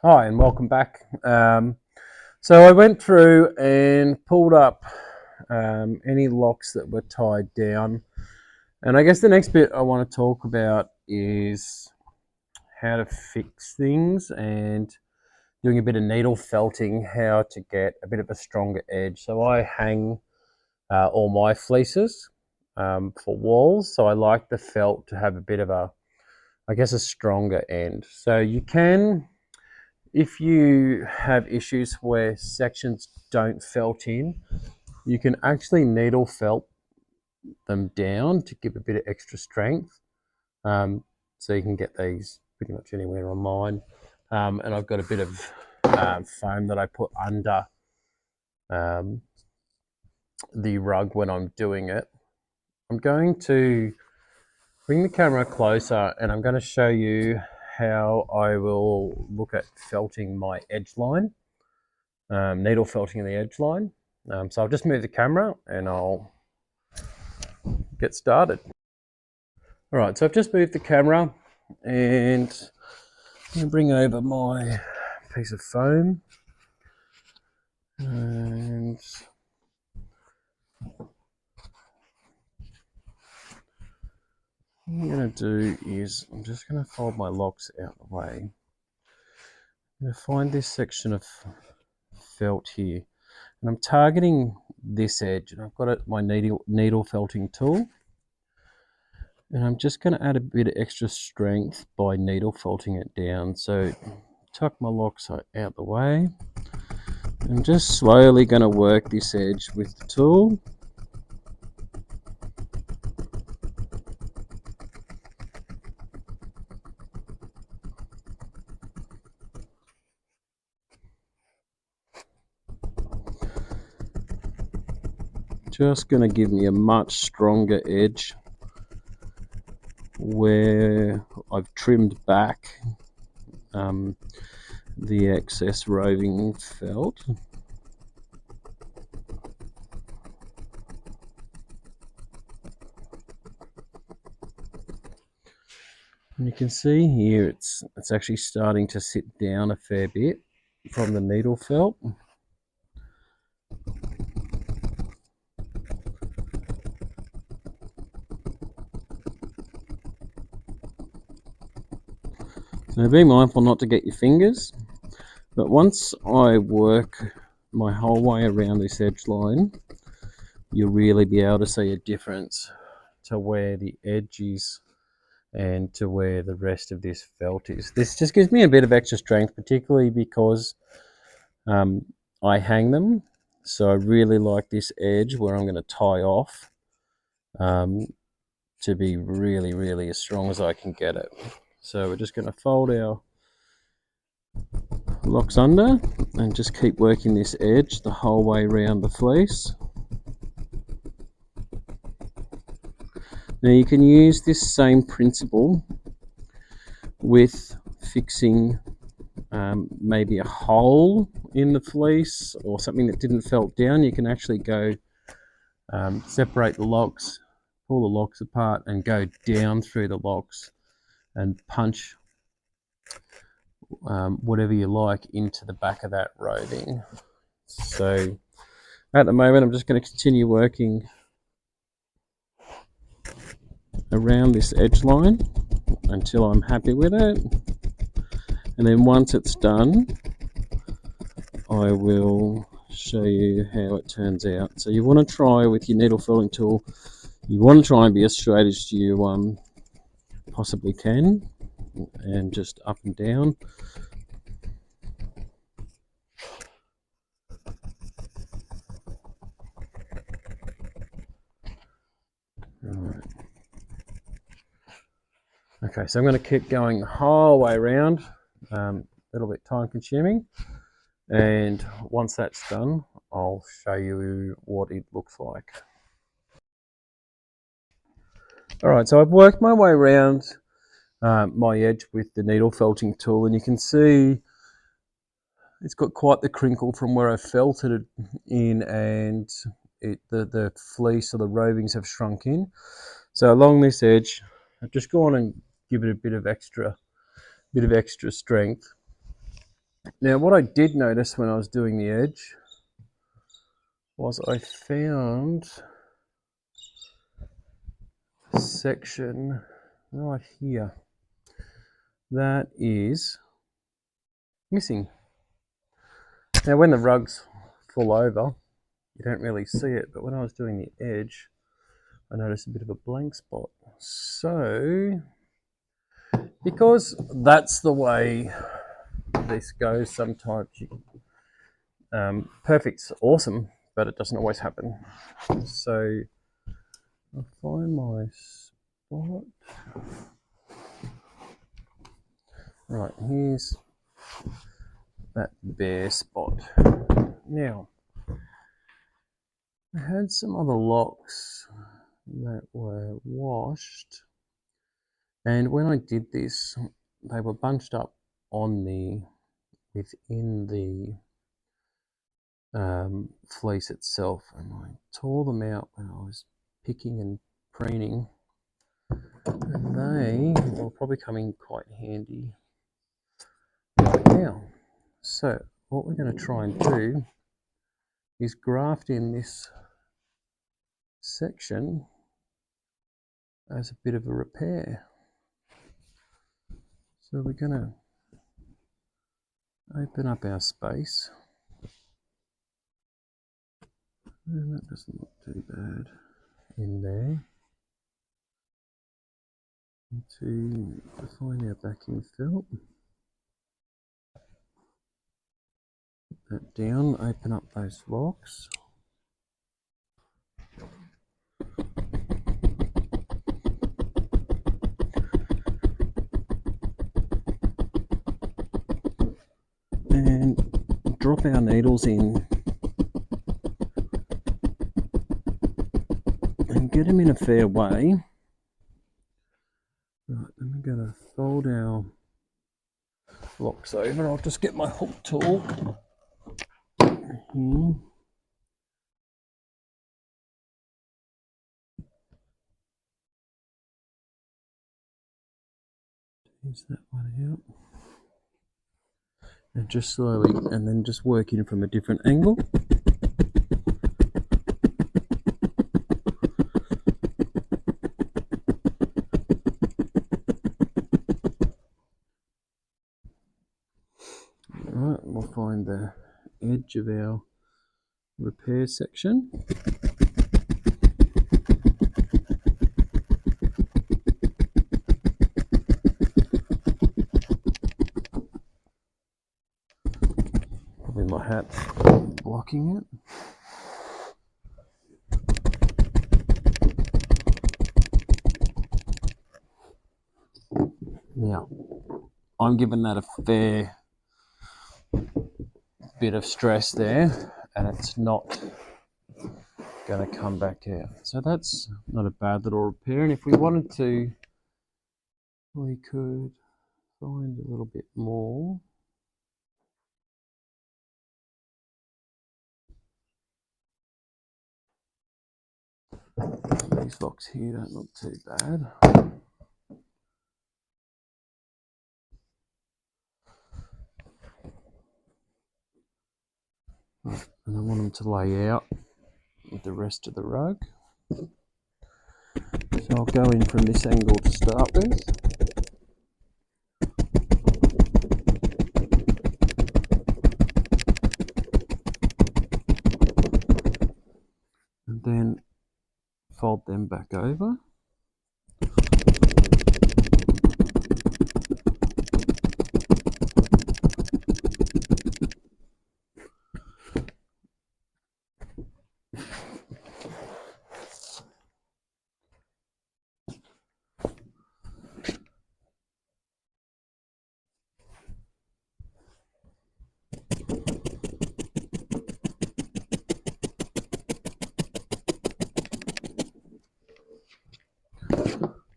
Hi and welcome back. So I went through and pulled up any locks that were tied down, and I guess the next bit I want to talk about is how to fix things and doing a bit of needle felting, how to get a bit of a stronger edge. So I hang all my fleeces for walls, so I like the felt to have a bit of a stronger end. So you can, if you have issues where sections don't felt in, you can actually needle felt them down to give a bit of extra strength. So you can get these pretty much anywhere on mine. And I've got a bit of foam that I put under um, the rug when I'm doing it. I'm going to bring the camera closer and I'm going to show you how I will look at felting my edge line. Needle felting in the edge line. So I'll just move the camera and I'll get started. All right, so I've just moved the camera and I'm going to bring over my piece of foam and what I'm going to do is I'm just going to fold my locks out of the way. I'm going to find this section of felt here and I'm targeting this edge and I've got my needle felting tool. And I'm just going to add a bit of extra strength by needle felting it down. So tuck my locks out the way. I'm just slowly going to work this edge with the tool. Just going to give me a much stronger edge where I've trimmed back the excess roving felt. And you can see here it's actually starting to sit down a fair bit from the needle felt. So be mindful not to get your fingers, but once I work my whole way around this edge line, you'll really be able to see a difference to where the edge is and to where the rest of this felt is. This just gives me a bit of extra strength, particularly because I hang them. So I really like this edge where I'm going to tie off to be really, really as strong as I can get it. So we're just going to fold our locks under and just keep working this edge the whole way around the fleece. Now you can use this same principle with fixing maybe a hole in the fleece or something that didn't felt down. You can actually go separate the locks, pull the locks apart and go down through the locks and punch whatever you like into the back of that roving. So at the moment I'm just going to continue working around this edge line until I'm happy with it, and then once it's done I will show you how it turns out. So you want to try with your needle felting tool, you want to try and be as straight as you possibly can, and just up and down. Right. Okay, so I'm going to keep going the whole way around. A little bit time consuming, and once that's done I'll show you what it looks like. Alright, so I've worked my way around my edge with the needle felting tool, and you can see it's got quite the crinkle from where I felted it in, and the fleece or the rovings have shrunk in. So along this edge I've just gone and give it a bit of extra strength. Now, what I did notice when I was doing the edge was I found a section right here that is missing. Now, when the rugs fall over, you don't really see it, but when I was doing the edge, I noticed a bit of a blank spot. So, because that's the way this goes, sometimes perfect's awesome, but it doesn't always happen. So, I'll find my spot. Right, here's that bare spot. Now, I had some other locks that were washed, and when I did this, they were bunched up within the fleece itself, and I tore them out when I was picking and preening, and they will probably come in quite handy right now. So what we're going to try and do is graft in this section as a bit of a repair. So we're going to open up our space, and that doesn't look too bad in there, to define our backing felt. Put that down, open up those locks. And drop our needles in and get them in a fair way. Right, then we're going to fold our locks over. I'll just get my hook tool here. Use that one out. And just slowly, and then just work in from a different angle. Alright, we'll find the edge of our repair section. Probably my hat blocking it. Now, I'm giving that a fair bit of stress there, and it's not going to come back out. So that's not a bad little repair, and if we wanted to, we could find a little bit more. These locks here don't look too bad. And I want them to lay out with the rest of the rug. So I'll go in from this angle to start with. And then fold them back over.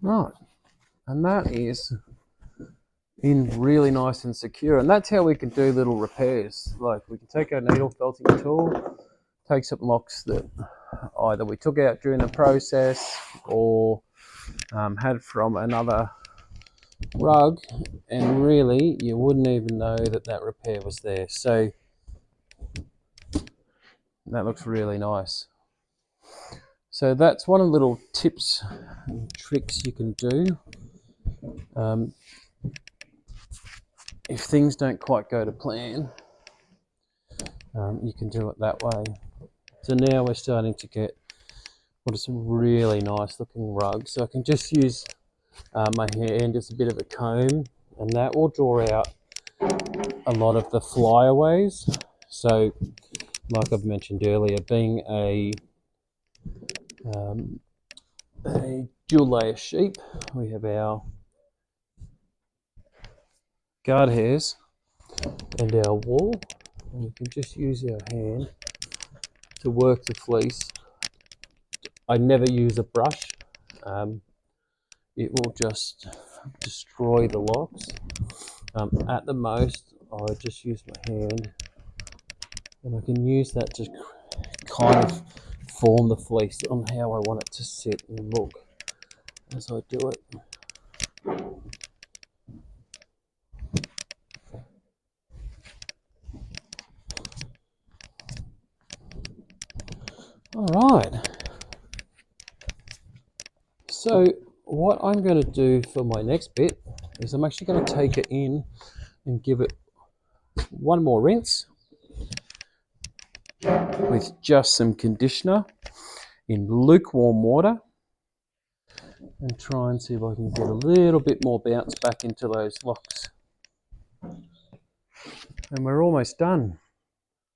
Right, and that is in really nice and secure, and that's how we can do little repairs. Like, we can take our needle felting tool, take some locks that either we took out during the process or had from another rug, and really you wouldn't even know that repair was there. So that looks really nice. So that's one of the little tips and tricks you can do. If things don't quite go to plan, you can do it that way. So now we're starting to get what is a really nice looking rug. So I can just use my hand as a bit of a comb, and that will draw out a lot of the flyaways. So like I've mentioned earlier, being a dual layer sheep, we have our guard hairs and our wool, and we can just use our hand to work the fleece. I never use a brush. It will just destroy the locks. At the most, I just use my hand, and I can use that to kind of form the fleece on how I want it to sit and look as I do it. All right. So what I'm going to do for my next bit is I'm actually going to take it in and give it one more rinse with just some conditioner in lukewarm water, and try and see if I can get a little bit more bounce back into those locks. And we're almost done.